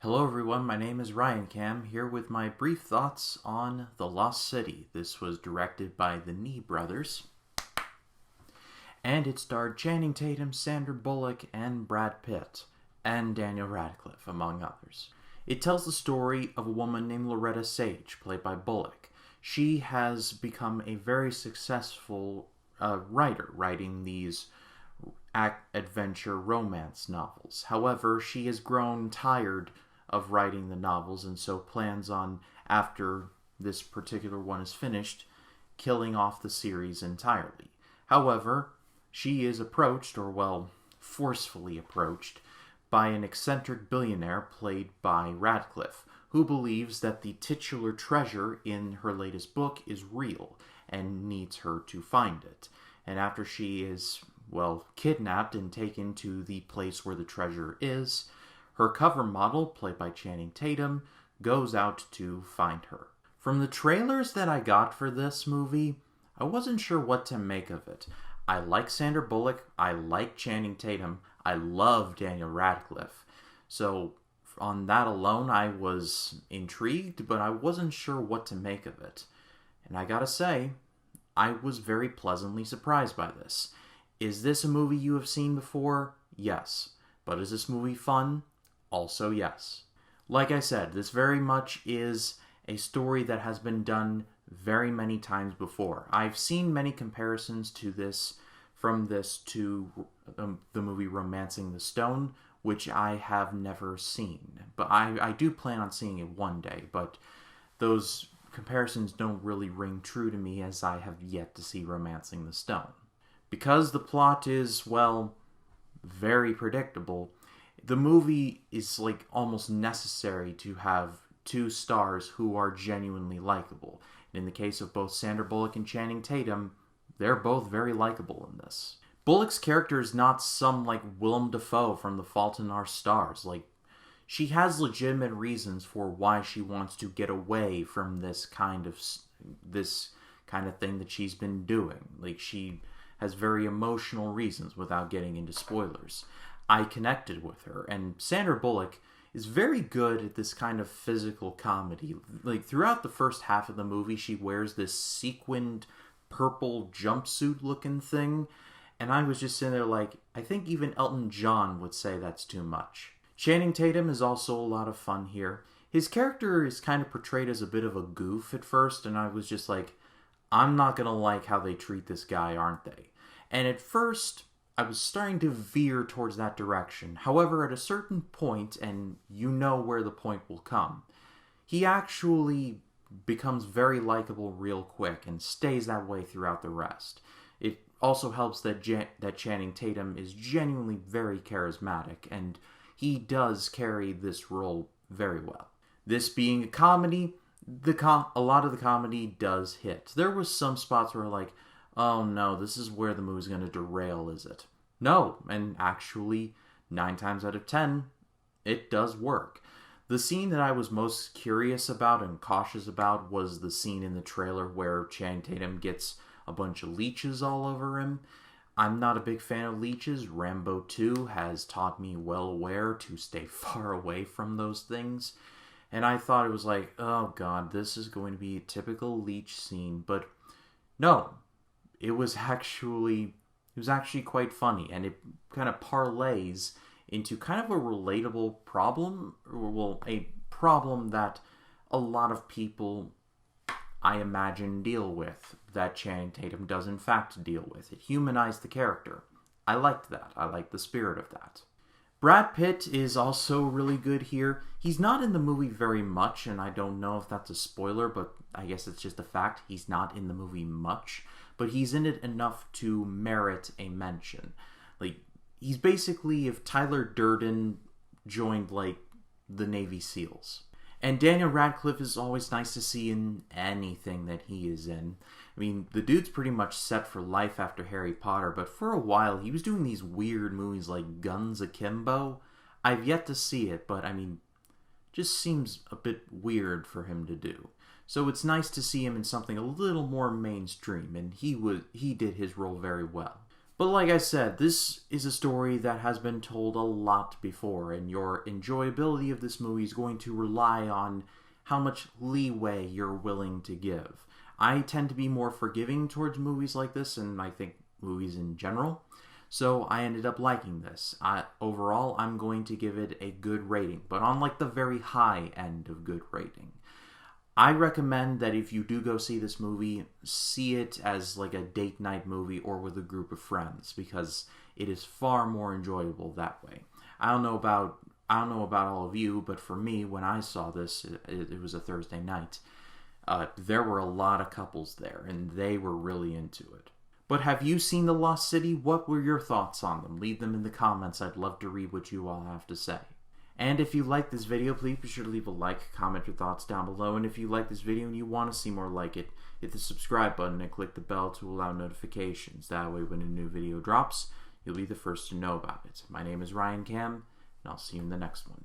Hello everyone, my name is Ryan Cam, here with my brief thoughts on The Lost City. This was directed by the Nee brothers, and it starred Channing Tatum, Sandra Bullock, and Brad Pitt, and Daniel Radcliffe, among others. It tells the story of a woman named Loretta Sage, played by Bullock. She has become a very successful writer, writing these adventure romance novels. However, she has grown tired of writing the novels and so plans on, after this particular one is finished, killing off the series entirely. However, she is approached, or well, forcefully approached, by an eccentric billionaire played by Radcliffe, who believes that the titular treasure in her latest book is real and needs her to find it. And after she is, well, kidnapped and taken to the place where the treasure is, her cover model, played by Channing Tatum, goes out to find her. From the trailers that I got for this movie, I wasn't sure what to make of it. I like Sandra Bullock, I like Channing Tatum, I love Daniel Radcliffe. So on that alone, I was intrigued, but I wasn't sure what to make of it. And I gotta say, I was very pleasantly surprised by this. Is this a movie you have seen before? Yes. But is this movie fun? Also yes. Like I said, this very much is a story that has been done very many times before. I've seen many comparisons to this, from this to the movie Romancing the Stone, which I have never seen. But I do plan on seeing it one day, but those comparisons don't really ring true to me as I have yet to see Romancing the Stone. Because the plot is, well, very predictable, the movie is like almost necessary to have two stars who are genuinely likable. And in the case of both Sandra Bullock and Channing Tatum, they're both very likable in this. Bullock's character is not some like Willem Dafoe from The Fault in Our Stars. Like, she has legitimate reasons for why she wants to get away from this kind of thing that she's been doing. Like, she has very emotional reasons without getting into spoilers. I connected with her, and Sandra Bullock is very good at this kind of physical comedy. Like, throughout the first half of the movie, she wears this sequined purple jumpsuit looking thing, and I was just sitting there like, I think even Elton John would say that's too much. Channing Tatum is also a lot of fun here. His character is kind of portrayed as a bit of a goof at first, and I was just like, I'm not gonna like how they treat this guy, aren't they? And at first, I was starting to veer towards that direction. However, at a certain point, and you know where the point will come, he actually becomes very likable real quick and stays that way throughout the rest. It also helps that that Channing Tatum is genuinely very charismatic, and he does carry this role very well. This being a comedy, a lot of the comedy does hit. There was some spots where like, oh no, this is where the movie's going to derail, is it? No, and actually, 9 times out of 10, it does work. The scene that I was most curious about and cautious about was the scene in the trailer where Channing Tatum gets a bunch of leeches all over him. I'm not a big fan of leeches. Rambo 2 has taught me well where to stay far away from those things. And I thought it was like, oh god, this is going to be a typical leech scene. But no, it was actually quite funny, and it kind of parlays into kind of a relatable problem, or well, a problem that a lot of people, I imagine, deal with, that Channing Tatum does in fact deal with. It humanized the character. I liked that. I liked the spirit of that. Brad Pitt is also really good here. He's not in the movie very much, and I don't know if that's a spoiler, but I guess it's just a fact. He's not in the movie much, but he's in it enough to merit a mention. Like, he's basically if Tyler Durden joined, like, the Navy SEALs. And Daniel Radcliffe is always nice to see in anything that he is in. I mean, the dude's pretty much set for life after Harry Potter, but for a while he was doing these weird movies like Guns Akimbo. I've yet to see it, but I mean, just seems a bit weird for him to do. So it's nice to see him in something a little more mainstream, and he did his role very well. But like I said, this is a story that has been told a lot before, and your enjoyability of this movie is going to rely on how much leeway you're willing to give. I tend to be more forgiving towards movies like this, and I think movies in general, so I ended up liking this. Overall, I'm going to give it a good rating, but on like the very high end of good rating. I recommend that if you do go see this movie, see it as like a date night movie or with a group of friends, because it is far more enjoyable that way. I don't know about all of you, but for me, when I saw this, it was a Thursday night. There were a lot of couples there, and they were really into it. But have you seen The Lost City? What were your thoughts on them? Leave them in the comments. I'd love to read what you all have to say. And if you like this video, please be sure to leave a like, comment your thoughts down below. And if you like this video and you want to see more like it, hit the subscribe button and click the bell to allow notifications. That way when a new video drops, you'll be the first to know about it. My name is Ryan Cam, and I'll see you in the next one.